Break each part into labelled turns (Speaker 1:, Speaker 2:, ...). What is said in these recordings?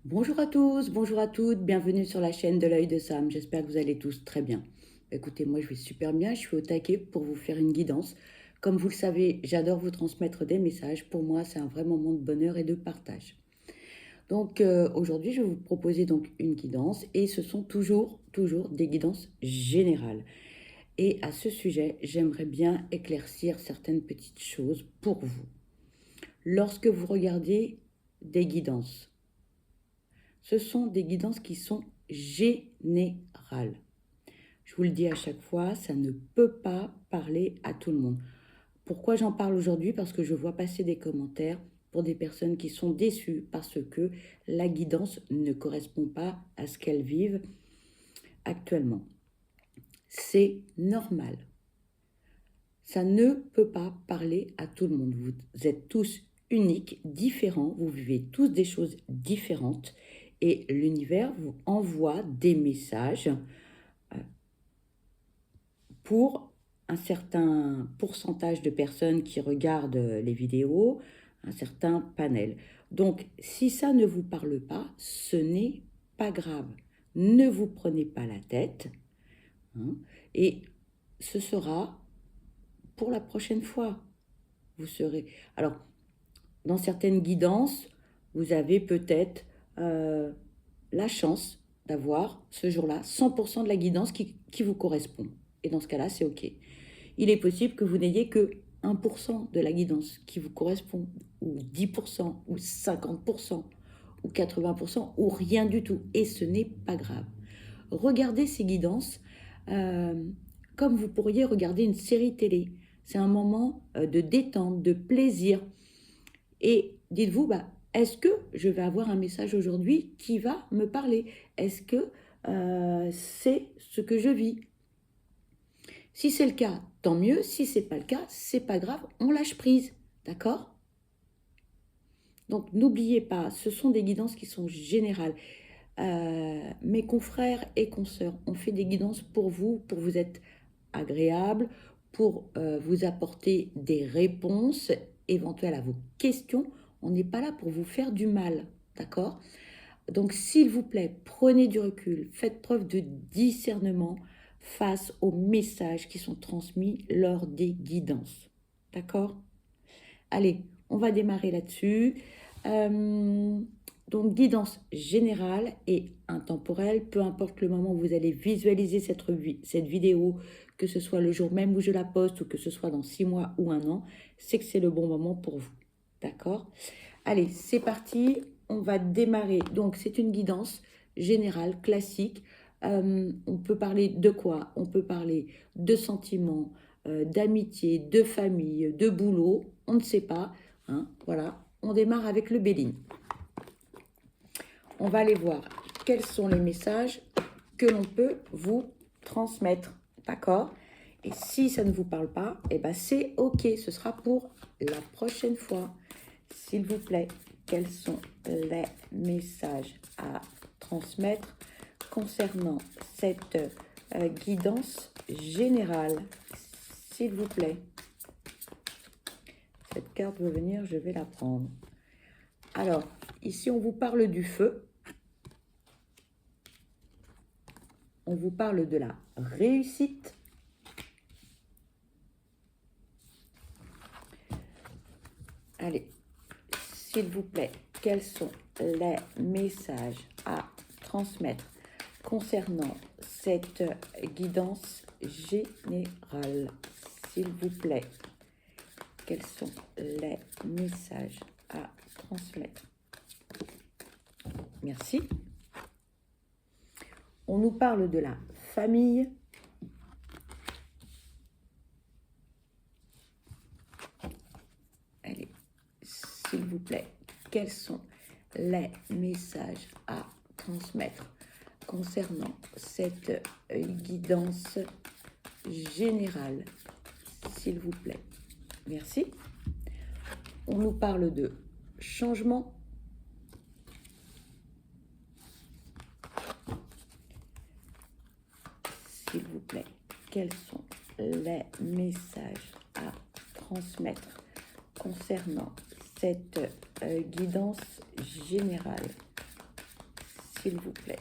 Speaker 1: Bonjour à tous, bonjour à toutes, bienvenue sur la chaîne de l'œil de Sam. J'espère que vous allez tous très bien. Écoutez, moi je vais super bien, je suis au taquet pour vous faire une guidance. Comme vous le savez, j'adore vous transmettre des messages. Pour moi, c'est un vrai moment de bonheur et de partage. Donc aujourd'hui, je vais vous proposer donc une guidance et ce sont toujours des guidances générales. Et à ce sujet, j'aimerais bien éclaircir certaines petites choses pour vous. Lorsque vous regardez des guidances, ce sont des guidances qui sont générales. Je vous le dis à chaque fois, ça ne peut pas parler à tout le monde. Pourquoi j'en parle aujourd'hui? Parce que je vois passer des commentaires pour des personnes qui sont déçues parce que la guidance ne correspond pas à ce qu'elles vivent actuellement. C'est normal. Ça ne peut pas parler à tout le monde. Vous êtes tous uniques, différents, vous vivez tous des choses différentes et l'univers vous envoie des messages pour un certain pourcentage de personnes qui regardent les vidéos, un certain panel. Donc, si ça ne vous parle pas, ce n'est pas grave. Ne vous prenez pas la tête, hein, et ce sera pour la prochaine fois. Vous serez. Alors, dans certaines guidances, vous avez peut-être la chance d'avoir ce jour-là 100% de la guidance qui vous correspond. Et dans ce cas-là, c'est OK. Il est possible que vous n'ayez que 1% de la guidance qui vous correspond, ou 10%, ou 50%, ou 80%, ou rien du tout. Et ce n'est pas grave. Regardez ces guidances comme vous pourriez regarder une série télé. C'est un moment de détente, de plaisir. Et dites-vous, est-ce que je vais avoir un message aujourd'hui qui va me parler? Est-ce que c'est ce que je vis? Si c'est le cas, tant mieux. Si c'est pas le cas, c'est pas grave, on lâche prise. D'accord? Donc n'oubliez pas, ce sont des guidances qui sont générales. Mes confrères et consoeurs ont fait des guidances pour vous être agréable, pour vous apporter des réponses éventuelles à vos questions. On n'est pas là pour vous faire du mal, d'accord? Donc, s'il vous plaît, prenez du recul, faites preuve de discernement face aux messages qui sont transmis lors des guidances, d'accord? Allez, on va démarrer là-dessus. Euh, donc, guidance générale et intemporelle, peu importe le moment où vous allez visualiser cette vidéo, que ce soit le jour même où je la poste ou que ce soit dans 6 mois ou un an, c'est que c'est le bon moment pour vous. D'accord? Allez, c'est parti. On va démarrer. Donc, c'est une guidance générale, classique. On peut parler de quoi? On peut parler de sentiments, d'amitié, de famille, de boulot. On ne sait pas, hein, voilà. On démarre avec le Béline. On va aller voir quels sont les messages que l'on peut vous transmettre. D'accord? Et si ça ne vous parle pas, eh ben c'est OK. Ce sera pour la prochaine fois. S'il vous plaît, quels sont les messages à transmettre concernant cette guidance générale? S'il vous plaît. Cette carte veut venir, je vais la prendre. Alors, ici, on vous parle du feu. On vous parle de la réussite. Allez, s'il vous plaît, quels sont les messages à transmettre concernant cette guidance générale? S'il vous plaît, quels sont les messages à transmettre? Merci. On nous parle de la famille. Allez, s'il vous plaît, quels sont les messages à transmettre concernant cette guidance générale, s'il vous plaît? Merci. On nous parle de changement. S'il vous plaît, quels sont les messages à transmettre concernant cette guidance générale? s'il vous plaît.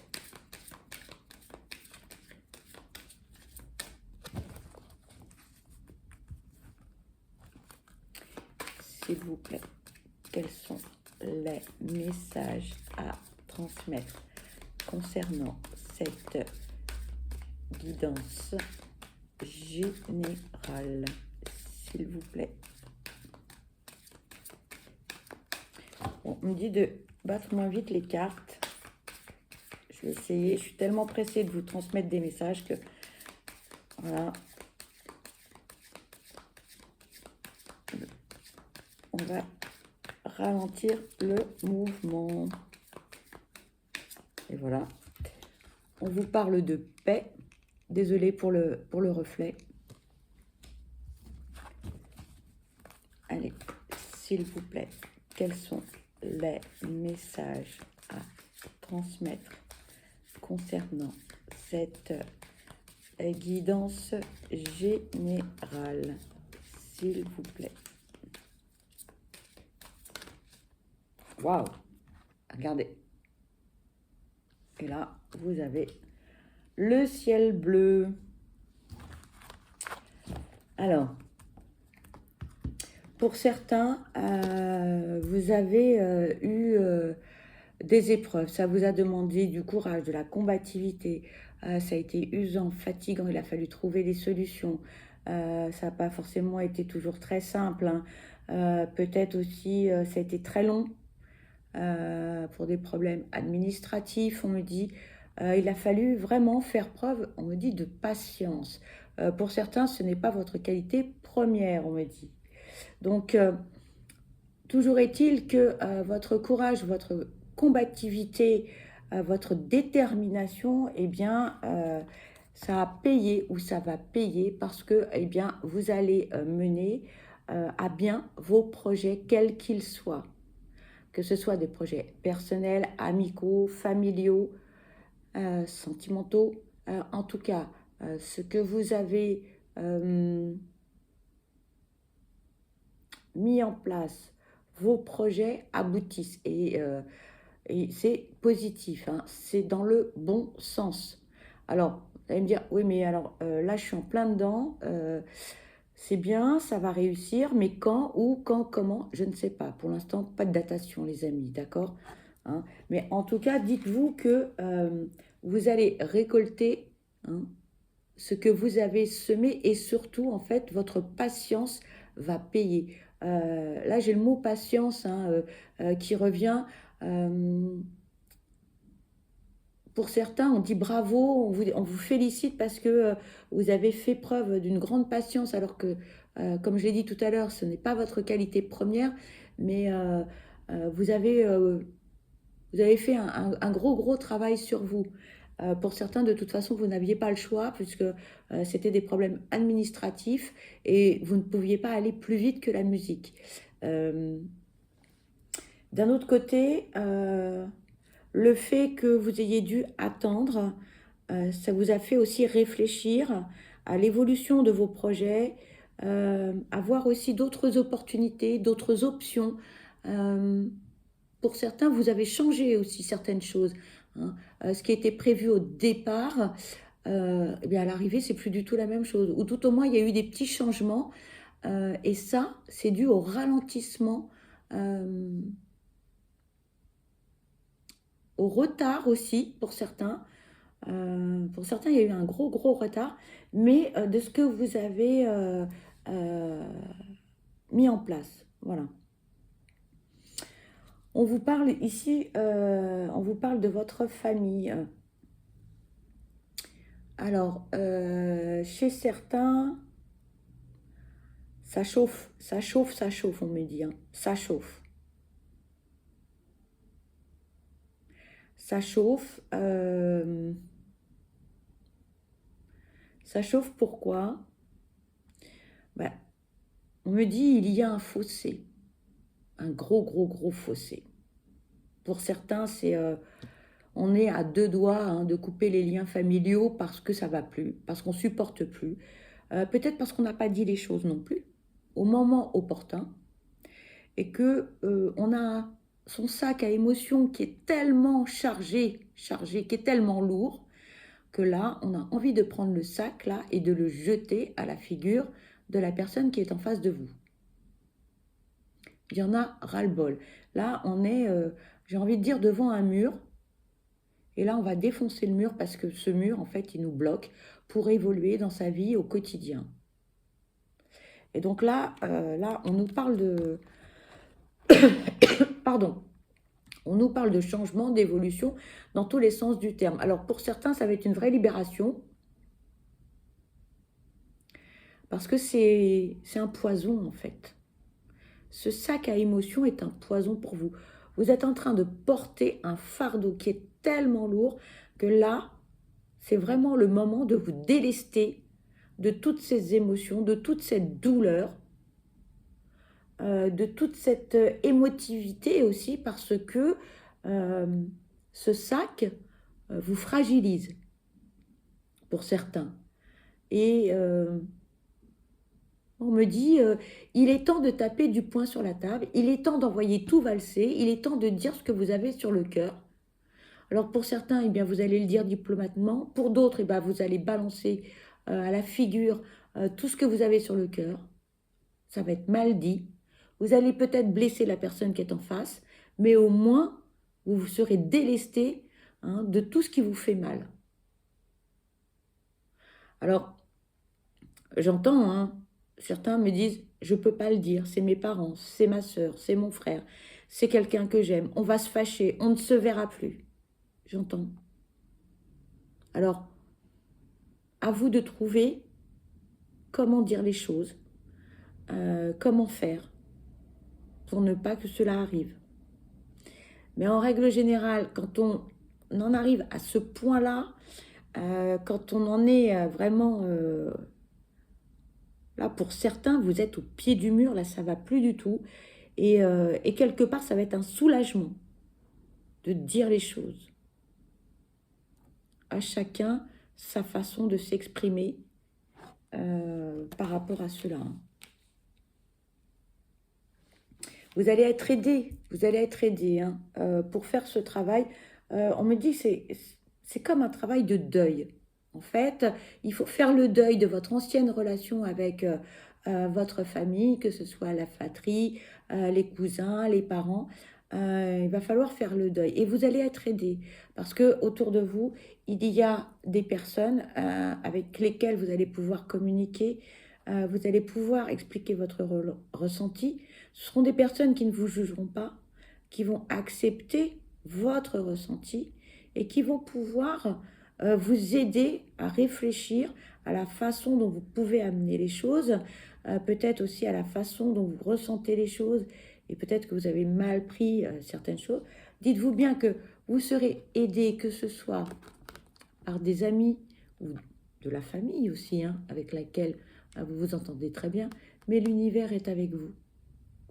Speaker 1: S'il vous plaît, quels sont les messages à transmettre concernant cette guidance générale, s'il vous plaît. Bon, on me dit de battre moins vite les cartes. Je vais essayer. Je suis tellement pressée de vous transmettre des messages que... Voilà. On va ralentir le mouvement. Et voilà. On vous parle de paix. Désolée pour le reflet. Allez, s'il vous plaît, quels sont les messages à transmettre concernant cette guidance générale, s'il vous plaît. Waouh! Regardez. Et là, vous avez le ciel bleu. Alors, pour certains, vous avez eu des épreuves. Ça vous a demandé du courage, de la combativité. Ça a été usant, fatigant. Il a fallu trouver des solutions. Ça n'a pas forcément été toujours très simple, hein. Peut-être aussi, ça a été très long. Pour des problèmes administratifs, on me dit. Il a fallu vraiment faire preuve, on me dit, de patience. Pour certains, ce n'est pas votre qualité première, on me dit. Donc, toujours est-il que votre courage, votre combativité, votre détermination, eh bien, ça a payé ou ça va payer parce que, eh bien, vous allez mener à bien vos projets, quels qu'ils soient. Que ce soit des projets personnels, amicaux, familiaux, sentimentaux. En tout cas, ce que vous avez mis en place, vos projets aboutissent. Et c'est positif, hein, c'est dans le bon sens. Alors, vous allez me dire, oui, mais alors là, je suis en plein dedans. C'est bien, ça va réussir, mais quand, où, quand, comment, je ne sais pas. Pour l'instant, pas de datation, les amis, d'accord, hein. Mais en tout cas, dites-vous que vous allez récolter, hein, ce que vous avez semé et surtout, en fait, votre patience va payer. Là, j'ai le mot patience, hein, qui revient. Euh, pour certains, on dit bravo, on vous félicite parce que vous avez fait preuve d'une grande patience, alors que, comme je l'ai dit tout à l'heure, ce n'est pas votre qualité première, mais vous avez fait un gros, gros travail sur vous. Pour certains, de toute façon, vous n'aviez pas le choix puisque c'était des problèmes administratifs et vous ne pouviez pas aller plus vite que la musique. Euh, D'un autre côté, le fait que vous ayez dû attendre, ça vous a fait aussi réfléchir à l'évolution de vos projets, à voir aussi d'autres opportunités, d'autres options. Euh, pour certains, vous avez changé aussi certaines choses, hein. Ce qui était prévu au départ, eh bien à l'arrivée, c'est plus du tout la même chose. Ou tout au moins, il y a eu des petits changements. Et ça, c'est dû au ralentissement, euh, au retard aussi pour certains. Pour certains, il y a eu un gros, gros retard, mais de ce que vous avez euh, mis en place. Voilà. On vous parle ici, on vous parle de votre famille. Alors, chez certains, ça chauffe, ça chauffe, ça chauffe, on me dit, hein. Ça chauffe. Ça chauffe. Ça chauffe pourquoi? Ben, on me dit il y a un fossé, un gros, gros, gros fossé. Pour certains, on est à deux doigts, hein, de couper les liens familiaux parce que ça va plus, parce qu'on supporte plus. Peut-être parce qu'on n'a pas dit les choses non plus au moment opportun et que on a son sac à émotions qui est tellement chargé, qui est tellement lourd, que là, on a envie de prendre le sac là et de le jeter à la figure de la personne qui est en face de vous. Il y en a ras-le-bol. Là, on est, j'ai envie de dire, devant un mur. Et là, on va défoncer le mur parce que ce mur, en fait, il nous bloque pour évoluer dans sa vie au quotidien. Et donc là, on nous parle de... Pardon. On nous parle de changement, d'évolution dans tous les sens du terme. Alors, pour certains, ça va être une vraie libération. Parce que c'est un poison, en fait. Ce sac à émotions est un poison pour vous. Vous êtes en train de porter un fardeau qui est tellement lourd que là, c'est vraiment le moment de vous délester de toutes ces émotions, de toute cette douleur, de toute cette émotivité aussi, parce que ce sac vous fragilise pour certains. Et on me dit, il est temps de taper du poing sur la table, il est temps d'envoyer tout valser, il est temps de dire ce que vous avez sur le cœur. Alors pour certains, eh bien, vous allez le dire diplomatement, pour d'autres, eh bien, vous allez balancer à la figure tout ce que vous avez sur le cœur. Ça va être mal dit. Vous allez peut-être blesser la personne qui est en face, mais au moins, vous serez délesté de tout ce qui vous fait mal. Alors, j'entends, certains me disent, je ne peux pas le dire, c'est mes parents, c'est ma soeur, c'est mon frère, c'est quelqu'un que j'aime, on va se fâcher, on ne se verra plus. J'entends. Alors, à vous de trouver comment dire les choses, comment faire pour ne pas que cela arrive. Mais en règle générale, quand on en arrive à ce point-là, quand on en est vraiment... là, pour certains, vous êtes au pied du mur, là, ça ne va plus du tout. Et quelque part, ça va être un soulagement de dire les choses. À chacun sa façon de s'exprimer par rapport à cela. Vous allez être aidé, pour faire ce travail. On me dit que c'est comme un travail de deuil. En fait, il faut faire le deuil de votre ancienne relation avec votre famille, que ce soit la fratrie, les cousins, les parents. Il va falloir faire le deuil et vous allez être aidé parce que autour de vous, il y a des personnes avec lesquelles vous allez pouvoir communiquer, vous allez pouvoir expliquer votre ressenti. Ce seront des personnes qui ne vous jugeront pas, qui vont accepter votre ressenti et qui vont pouvoir vous aider à réfléchir à la façon dont vous pouvez amener les choses, peut-être aussi à la façon dont vous ressentez les choses et peut-être que vous avez mal pris certaines choses. Dites-vous bien que vous serez aidé, que ce soit par des amis ou de la famille aussi, avec laquelle vous vous entendez très bien, mais l'univers est avec vous.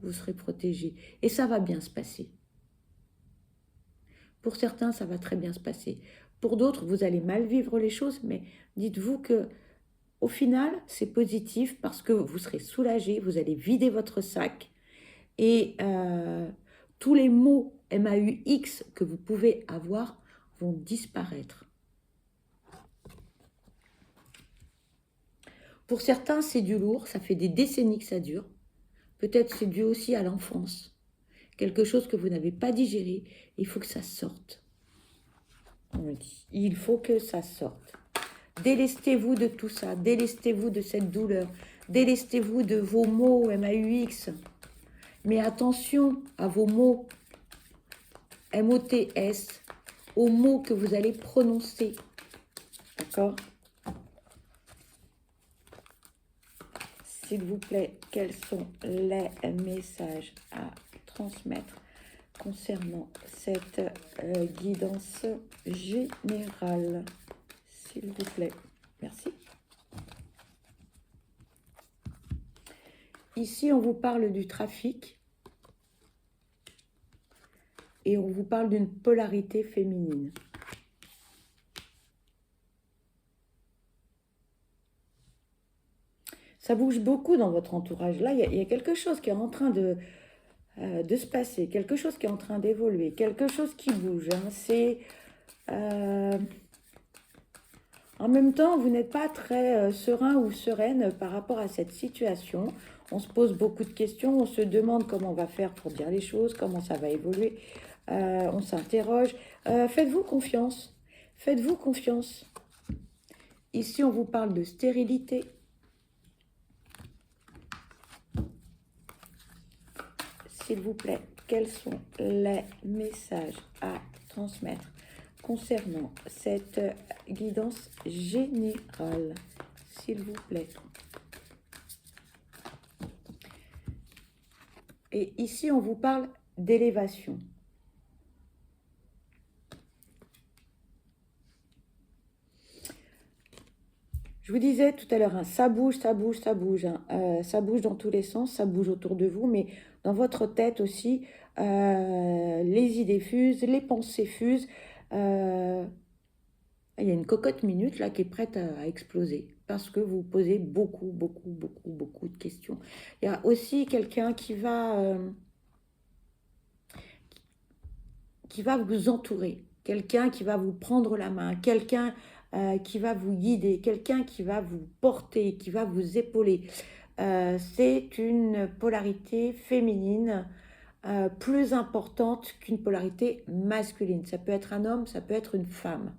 Speaker 1: Vous serez protégé et ça va bien se passer. Pour certains, ça va très bien se passer. Pour d'autres, vous allez mal vivre les choses, mais dites-vous que au final, c'est positif parce que vous serez soulagé, vous allez vider votre sac et tous les mots MAUX que vous pouvez avoir vont disparaître. Pour certains, c'est du lourd, ça fait des décennies que ça dure. Peut-être c'est dû aussi à l'enfance. Quelque chose que vous n'avez pas digéré, il faut que ça sorte. On me dit, il faut que ça sorte. Délestez-vous de tout ça, délestez-vous de cette douleur, délestez-vous de vos mots MAUX. Mais attention à vos mots MOTS, aux mots que vous allez prononcer. D'accord ? S'il vous plaît, quels sont les messages à transmettre concernant cette guidance générale? S'il vous plaît. Merci. Ici, on vous parle du trafic et on vous parle d'une polarité féminine. Ça bouge beaucoup dans votre entourage. Là, il y a quelque chose qui est en train de de se passer, quelque chose qui est en train d'évoluer, quelque chose qui bouge. Hein. C'est en même temps, vous n'êtes pas très serein ou sereine par rapport à cette situation. On se pose beaucoup de questions, on se demande comment on va faire pour dire les choses, comment ça va évoluer. On s'interroge. Faites-vous confiance. Faites-vous confiance. Ici, on vous parle de stérilité. S'il vous plaît, quels sont les messages à transmettre concernant cette guidance générale, s'il vous plaît. Et ici, on vous parle d'élévation. Je vous disais tout à l'heure, hein, ça bouge, ça bouge, ça bouge. Hein, ça bouge dans tous les sens, ça bouge autour de vous, mais dans votre tête aussi, les idées fusent, les pensées fusent. Il y a une cocotte minute là qui est prête à exploser parce que vous posez beaucoup, beaucoup, beaucoup, beaucoup de questions. Il y a aussi quelqu'un qui va vous entourer, quelqu'un qui va vous prendre la main, quelqu'un qui va vous guider, quelqu'un qui va vous porter, qui va vous épauler. C'est une polarité féminine plus importante qu'une polarité masculine. Ça peut être un homme, ça peut être une femme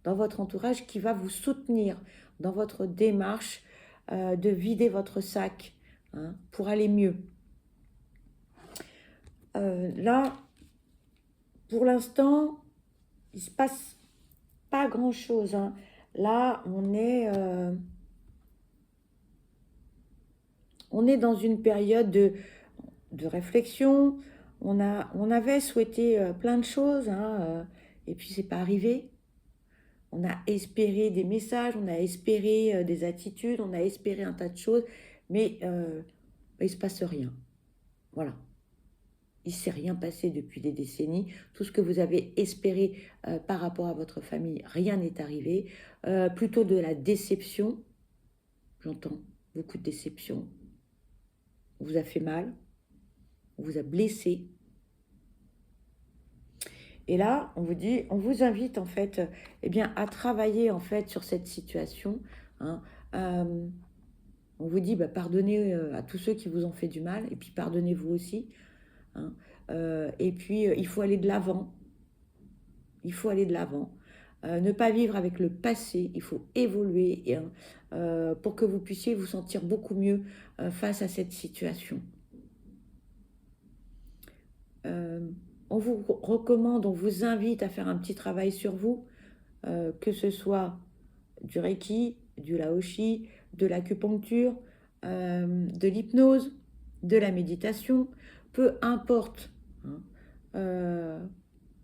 Speaker 1: dans votre entourage qui va vous soutenir dans votre démarche de vider votre sac hein, pour aller mieux. Là, pour l'instant, il ne se passe pas grand-chose. Hein. Là, on est dans une période de réflexion. On avait souhaité plein de choses, hein, et puis c'est pas arrivé. On a espéré des messages, on a espéré des attitudes, on a espéré un tas de choses, mais il ne se passe rien. Voilà. Il ne s'est rien passé depuis des décennies. Tout ce que vous avez espéré par rapport à votre famille, rien n'est arrivé. Plutôt de la déception. J'entends beaucoup de déception. On vous a fait mal. On vous a blessé. Et là, on vous dit, on vous invite en fait à travailler en fait sur cette situation. Hein. On vous dit, pardonnez à tous ceux qui vous ont fait du mal et puis pardonnez-vous aussi. Hein. Et puis, il faut aller de l'avant. Il faut aller de l'avant. Ne pas vivre avec le passé. Il faut évoluer pour que vous puissiez vous sentir beaucoup mieux face à cette situation. On vous recommande, on vous invite à faire un petit travail sur vous, que ce soit du Reiki, du Laoshi, de l'acupuncture, de l'hypnose, de la méditation, peu importe. Hein.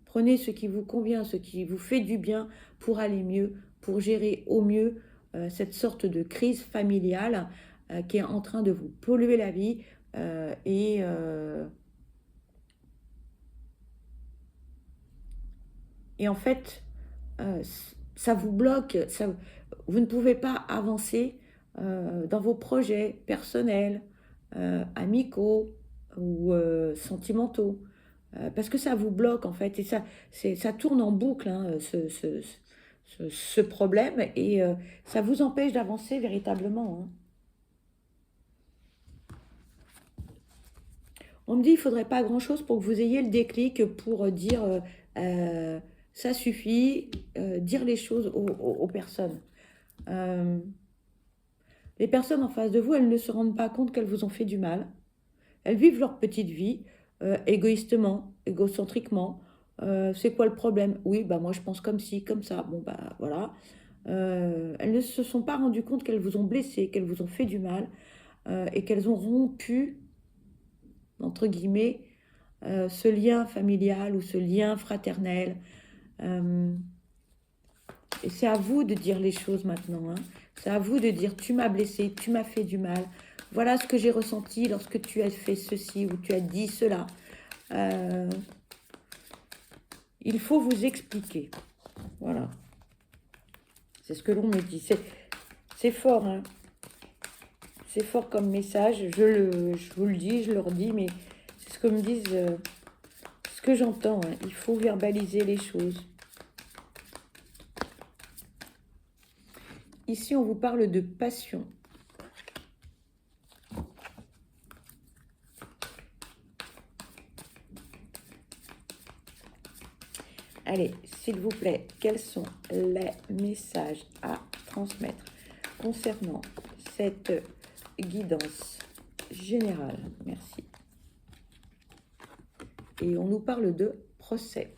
Speaker 1: Prenez ce qui vous convient, ce qui vous fait du bien pour aller mieux, pour gérer au mieux cette sorte de crise familiale qui est en train de vous polluer la vie et en fait, ça vous bloque, vous ne pouvez pas avancer dans vos projets personnels, amicaux ou sentimentaux, parce que ça vous bloque en fait, et ça tourne en boucle, hein, ce problème, et ça vous empêche d'avancer véritablement. Hein. On me dit qu'il ne faudrait pas grand-chose pour que vous ayez le déclic pour dire ça suffit, dire les choses aux personnes. Les personnes en face de vous, elles ne se rendent pas compte qu'elles vous ont fait du mal. Elles vivent leur petite vie égoïstement, égocentriquement. C'est quoi le problème? Oui, moi je pense comme ci, comme ça. Bon, voilà. Elles ne se sont pas rendues compte qu'elles vous ont blessé, qu'elles vous ont fait du mal et qu'elles ont rompu, entre guillemets, ce lien familial ou ce lien fraternel. Et c'est à vous de dire les choses maintenant. Hein. C'est à vous de dire, tu m'as blessé, tu m'as fait du mal. Voilà ce que j'ai ressenti lorsque tu as fait ceci ou tu as dit cela. Il faut vous expliquer. Voilà. C'est ce que l'on me dit. C'est fort, hein. C'est fort comme message. Je vous le dis, je le redis, mais c'est ce que me disent, ce que j'entends. Hein. Il faut verbaliser les choses. Ici, on vous parle de passion. Allez, s'il vous plaît, quels sont les messages à transmettre concernant cette guidance générale? Merci. Et on nous parle de procès.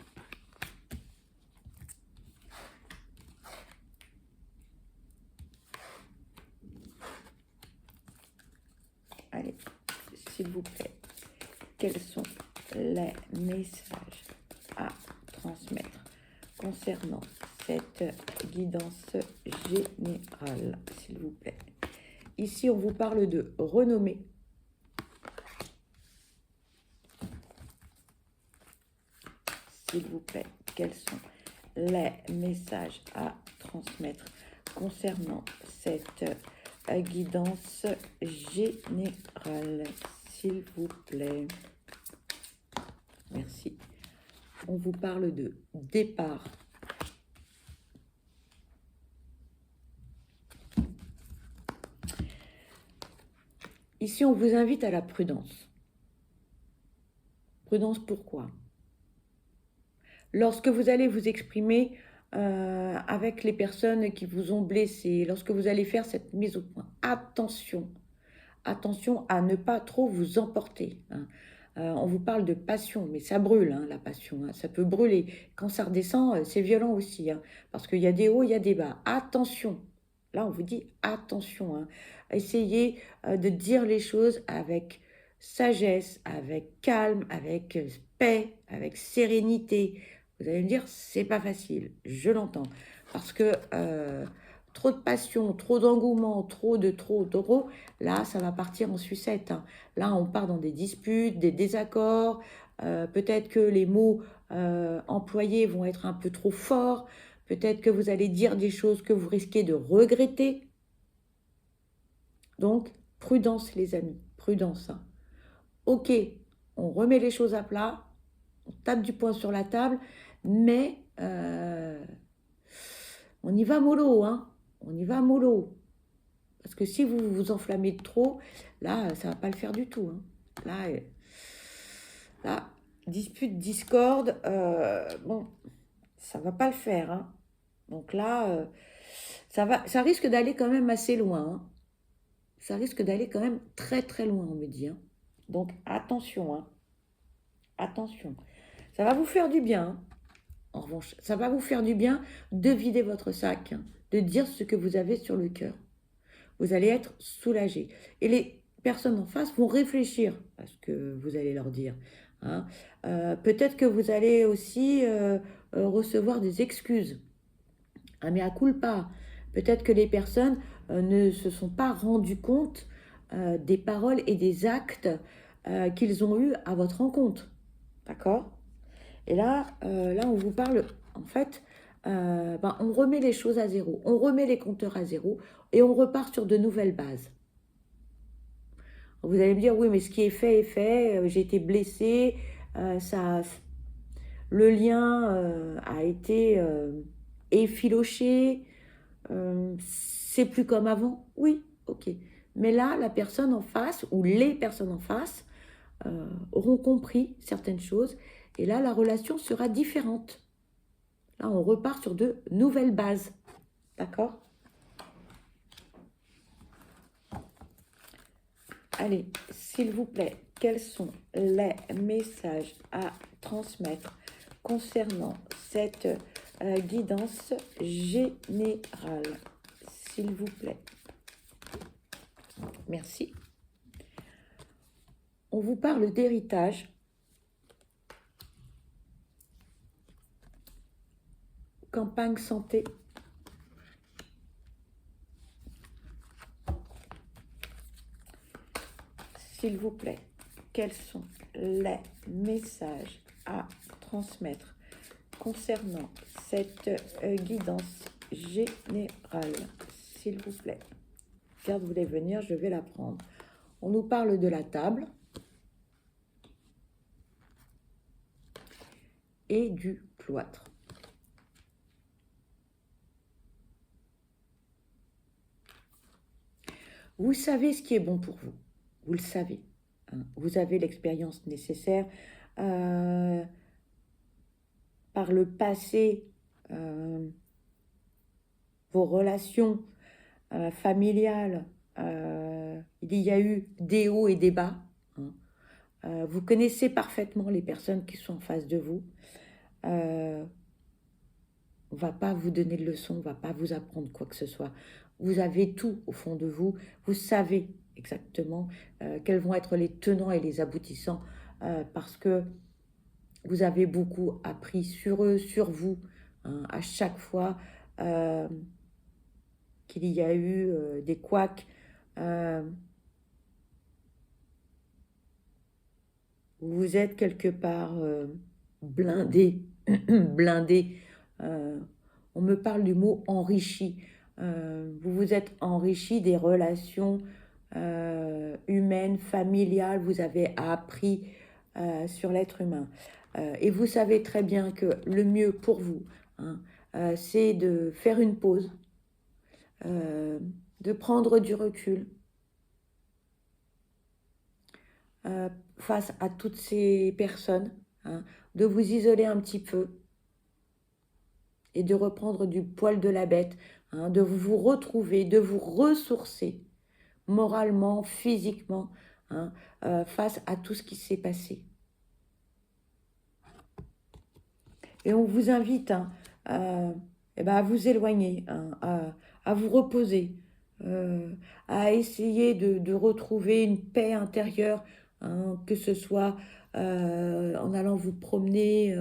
Speaker 1: Allez, s'il vous plaît, quels sont les messages à transmettre concernant cette guidance générale, s'il vous plaît? Ici, on vous parle de renommée. S'il vous plaît, quels sont les messages à transmettre concernant cette guidance générale, s'il vous plaît? Merci. On vous parle de départ. Ici, on vous invite à la prudence. Prudence, pourquoi? Lorsque vous allez vous exprimer avec les personnes qui vous ont blessé, lorsque vous allez faire cette mise au point, attention, attention à ne pas trop vous emporter. Hein. On vous parle de passion, mais ça brûle, hein, la passion, hein, ça peut brûler. Quand ça redescend, c'est violent aussi, hein, parce qu'il y a des hauts, il y a des bas. Attention, là on vous dit attention, hein. Essayez de dire les choses avec sagesse, avec calme, avec paix, avec sérénité. Vous allez me dire, c'est pas facile, je l'entends, parce que trop de passion, trop d'engouement, trop, là, ça va partir en sucette. Hein. Là, on part dans des disputes, des désaccords. Peut-être que les mots employés vont être un peu trop forts. Peut-être que vous allez dire des choses que vous risquez de regretter. Donc, prudence, les amis, prudence. Hein. Ok, on remet les choses à plat, on tape du poing sur la table, mais on y va mollo, hein. On y va mollo. Parce que si vous vous enflammez de trop, là, ça ne va pas le faire du tout. Hein. Là, dispute, discorde, bon, ça ne va pas le faire. Hein. Donc là, ça risque d'aller quand même assez loin. Hein. Ça risque d'aller quand même très très loin, on me dit. Hein. Donc attention, hein. Attention. Ça va vous faire du bien. Hein. En revanche, ça va vous faire du bien de vider votre sac, hein, de dire ce que vous avez sur le cœur. Vous allez être soulagé. Et les personnes en face vont réfléchir à ce que vous allez leur dire. Hein. Peut-être que vous allez aussi recevoir des excuses. Un mea culpa. Peut-être que les personnes ne se sont pas rendues compte des paroles et des actes qu'ils ont eus à votre rencontre. D'accord ? Et là, on vous parle, en fait, on remet les choses à zéro, on remet les compteurs à zéro et on repart sur de nouvelles bases. Vous allez me dire, oui, mais ce qui est fait, j'ai été blessée, le lien a été effiloché, c'est plus comme avant. Oui, ok. Mais là, la personne en face, ou les personnes en face, auront compris certaines choses, et là, la relation sera différente. Là, on repart sur de nouvelles bases. D'accord ? Allez, s'il vous plaît, quels sont les messages à transmettre concernant cette guidance générale? S'il vous plaît. Merci. On vous parle d'héritage. Campagne santé. S'il vous plaît, quels sont les messages à transmettre concernant cette guidance générale? S'il vous plaît. Carte voulait venir, je vais la prendre. On nous parle de la table. et du cloître. Vous savez ce qui est bon pour vous. Vous le savez. Hein. Vous avez l'expérience nécessaire. Par le passé, vos relations familiales, il y a eu des hauts et des bas. Hein. Vous connaissez parfaitement les personnes qui sont en face de vous. On ne va pas vous donner de leçons, on ne va pas vous apprendre quoi que ce soit. Vous avez tout au fond de vous. Vous savez exactement quels vont être les tenants et les aboutissants parce que vous avez beaucoup appris sur eux, sur vous, hein, à chaque fois qu'il y a eu des couacs. Vous êtes quelque part blindé, blindé. On me parle du mot enrichi. Vous vous êtes enrichi des relations humaines, familiales. Vous avez appris sur l'être humain. Et vous savez très bien que le mieux pour vous, hein, c'est de faire une pause, de prendre du recul face à toutes ces personnes, hein, de vous isoler un petit peu et de reprendre du poil de la bête, hein, de vous retrouver, de vous ressourcer moralement, physiquement, hein, face à tout ce qui s'est passé. Et on vous invite hein, à vous éloigner, hein, à vous reposer, à essayer de retrouver une paix intérieure, hein, que ce soit en allant vous promener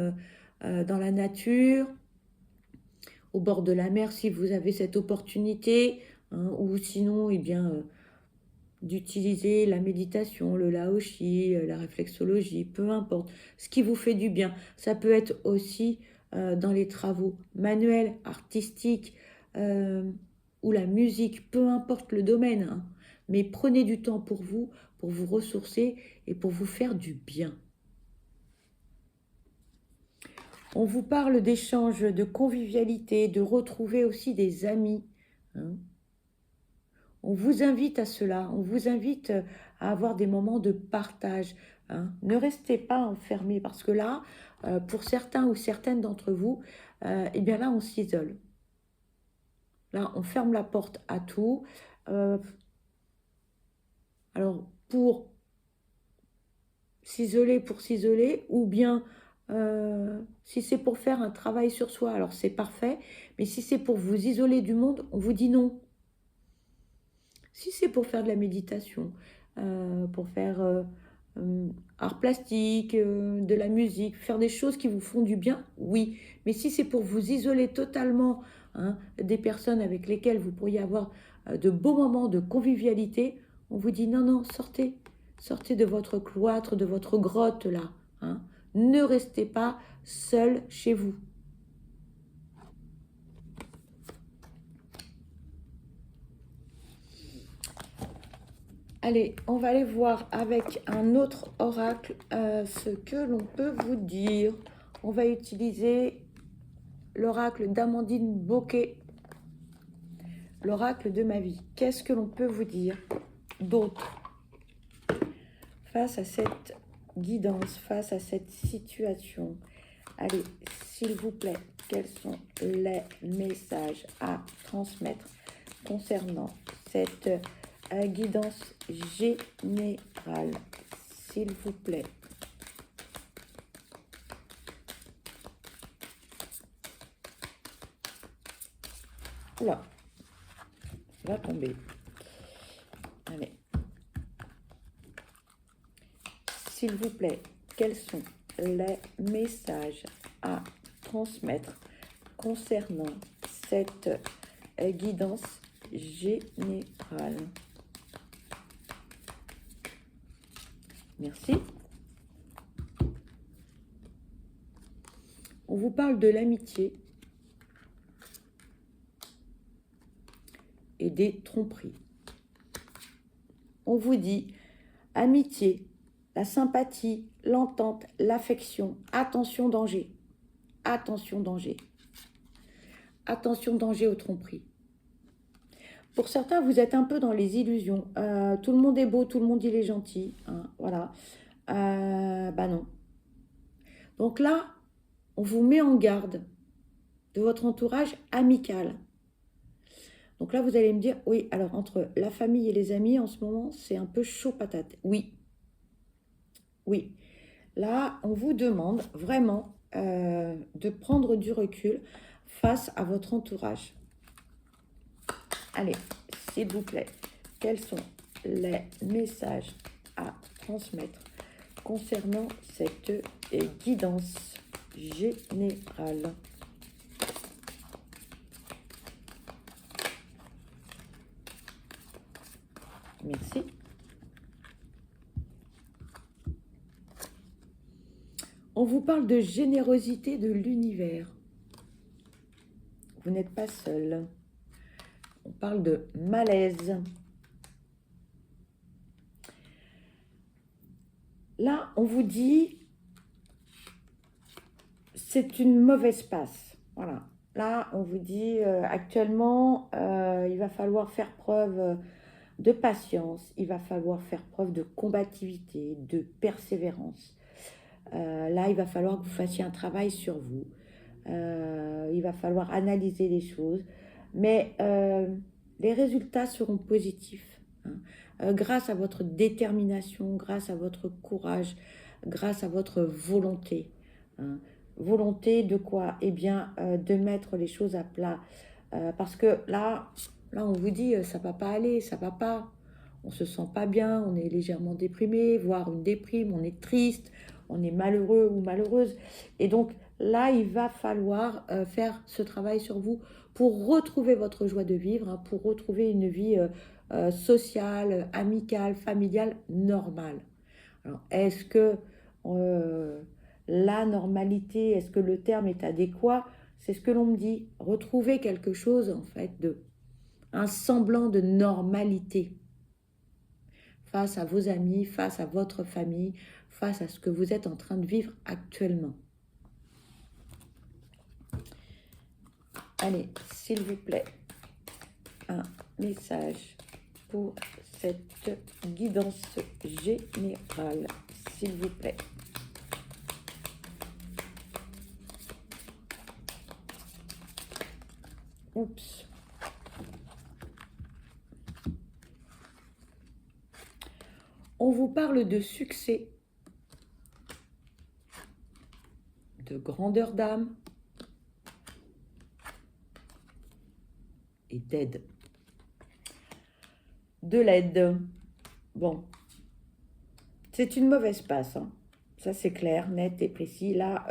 Speaker 1: dans la nature, au bord de la mer si vous avez cette opportunité, hein, ou sinon, eh bien, d'utiliser la méditation, le laoshi, la réflexologie, peu importe, ce qui vous fait du bien. Ça peut être aussi dans les travaux manuels, artistiques, ou la musique, peu importe le domaine. Hein. Mais prenez du temps pour vous ressourcer et pour vous faire du bien. On vous parle d'échanges, de convivialité, de retrouver aussi des amis. Hein. On vous invite à cela, on vous invite à avoir des moments de partage. Hein. Ne restez pas enfermés parce que là, pour certains ou certaines d'entre vous, eh bien là, on s'isole. Là, on ferme la porte à tout. Alors, pour s'isoler, ou bien si c'est pour faire un travail sur soi, alors c'est parfait. Mais si c'est pour vous isoler du monde, on vous dit non. Si c'est pour faire de la méditation, pour faire art plastique, de la musique, faire des choses qui vous font du bien, oui. Mais si c'est pour vous isoler totalement hein, des personnes avec lesquelles vous pourriez avoir de beaux moments de convivialité, on vous dit non, non, sortez. Sortez de votre cloître, de votre grotte là. Hein. Ne restez pas seul chez vous. Allez, on va aller voir avec un autre oracle ce que l'on peut vous dire. On va utiliser l'oracle d'Amandine Bocquet, l'oracle de ma vie. Qu'est-ce que l'on peut vous dire d'autre face à cette guidance, face à cette situation? Allez, s'il vous plaît, quels sont les messages à transmettre concernant cette guidance générale, s'il vous plaît? Oula, ça va tomber. Allez. S'il vous plaît, quels sont les messages à transmettre concernant cette guidance générale? Merci. On vous parle de l'amitié et des tromperies. On vous dit amitié, la sympathie, l'entente, l'affection, attention, danger. attention danger. Attention danger aux tromperies. Pour certains, vous êtes un peu dans les illusions. Tout le monde est beau, tout le monde il est gentil. Hein, voilà. Bah non. Donc là, on vous met en garde de votre entourage amical. Donc là, vous allez me dire, oui, alors entre la famille et les amis, en ce moment, c'est un peu chaud patate. Oui, oui. Là, on vous demande vraiment de prendre du recul face à votre entourage. Allez, s'il vous plaît, quels sont les messages à transmettre concernant cette guidance générale? Merci. On vous parle de générosité de l'univers. Vous n'êtes pas seul. On parle de malaise. Là, on vous dit, c'est une mauvaise passe. Voilà. Là, on vous dit, actuellement, il va falloir faire preuve de patience, il va falloir faire preuve de combativité, de persévérance. Là, il va falloir que vous fassiez un travail sur vous. Il va falloir analyser les choses. Mais les résultats seront positifs. Hein. Grâce à votre détermination, grâce à votre courage, grâce à votre volonté. Hein. Volonté de quoi? Eh bien, de mettre les choses à plat. Parce que là, on vous dit, ça ne va pas aller, ça ne va pas. On ne se sent pas bien, on est légèrement déprimé, voire une déprime, on est triste, on est malheureux ou malheureuse. Et donc, là, il va falloir faire ce travail sur vous pour retrouver votre joie de vivre, hein, pour retrouver une vie sociale, amicale, familiale, normale. Alors, est-ce que la normalité, est-ce que le terme est adéquat? C'est ce que l'on me dit. Retrouver quelque chose, en fait, un semblant de normalité face à vos amis, face à votre famille, face à ce que vous êtes en train de vivre actuellement. Allez, s'il vous plaît, un message pour cette guidance générale, s'il vous plaît. Oups. On vous parle de succès, de grandeur d'âme et d'aide. De l'aide. Bon, c'est une mauvaise passe, hein. Ça c'est clair, net et précis. Là,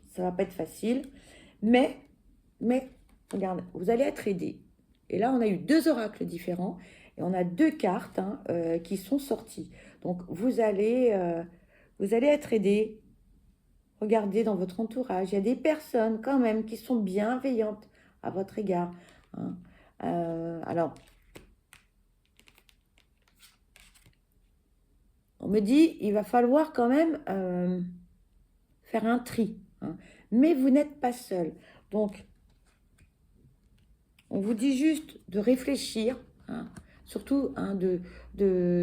Speaker 1: ça va pas être facile, mais, regarde, vous allez être aidé. Et là, on a eu 2 oracles différents et on a 2 cartes hein, qui sont sorties. Donc, vous allez être aidé. Regardez dans votre entourage, il y a des personnes quand même qui sont bienveillantes à votre égard. Hein. Alors, on me dit, il va falloir quand même faire un tri. Hein. Mais vous n'êtes pas seul. Donc, on vous dit juste de réfléchir, hein, surtout hein,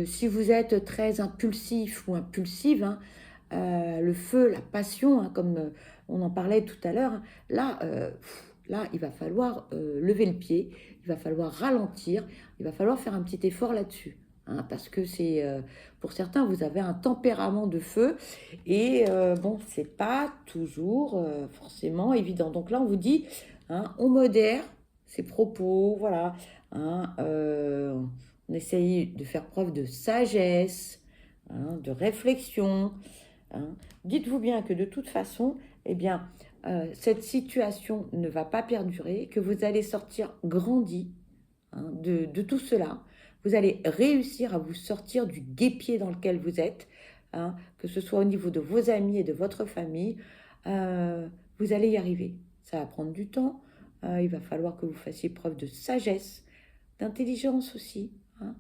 Speaker 1: si vous êtes très impulsif ou impulsive, hein, le feu, la passion, hein, comme on en parlait tout à l'heure, hein, là, il va falloir lever le pied, il va falloir ralentir, il va falloir faire un petit effort là-dessus. Hein, parce que c'est pour certains, vous avez un tempérament de feu et bon, c'est pas toujours forcément évident. Donc là, on vous dit, hein, on modère ses propos, voilà. Hein, on essaye de faire preuve de sagesse, hein, de réflexion. Hein. Dites-vous bien que de toute façon, eh bien, cette situation ne va pas perdurer, que vous allez sortir grandi hein, de tout cela. Vous allez réussir à vous sortir du guêpier dans lequel vous êtes, hein, que ce soit au niveau de vos amis et de votre famille. Vous allez y arriver. Ça va prendre du temps. Il va falloir que vous fassiez preuve de sagesse, d'intelligence aussi. Hein.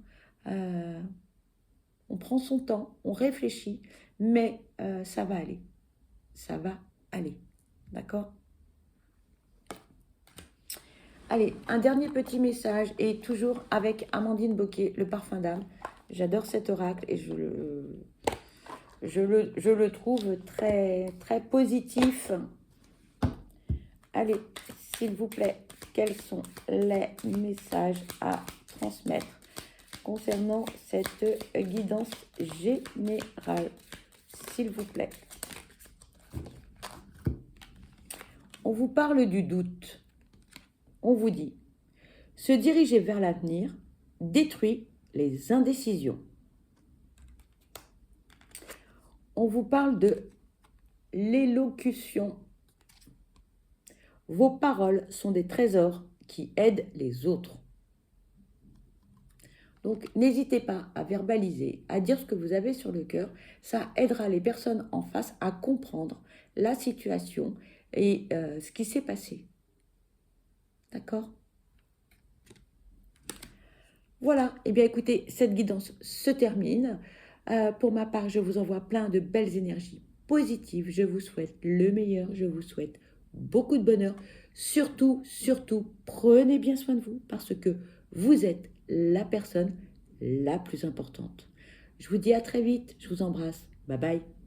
Speaker 1: On prend son temps, on réfléchit, mais ça va aller. Ça va aller. D'accord? Allez, un dernier petit message, et toujours avec Amandine Bocquet, le parfum d'âme. J'adore cet oracle et je le trouve très, très positif. Allez, s'il vous plaît, quels sont les messages à transmettre concernant cette guidance générale, s'il vous plaît? On vous parle du doute. On vous dit, se diriger vers l'avenir détruit les indécisions. On vous parle de l'élocution. Vos paroles sont des trésors qui aident les autres. Donc, n'hésitez pas à verbaliser, à dire ce que vous avez sur le cœur. Ça aidera les personnes en face à comprendre la situation et ce qui s'est passé. D'accord? Voilà, et bien écoutez, cette guidance se termine. Pour ma part, je vous envoie plein de belles énergies positives. Je vous souhaite le meilleur, je vous souhaite beaucoup de bonheur. Surtout, surtout, prenez bien soin de vous parce que vous êtes la personne la plus importante. Je vous dis à très vite, je vous embrasse. Bye bye.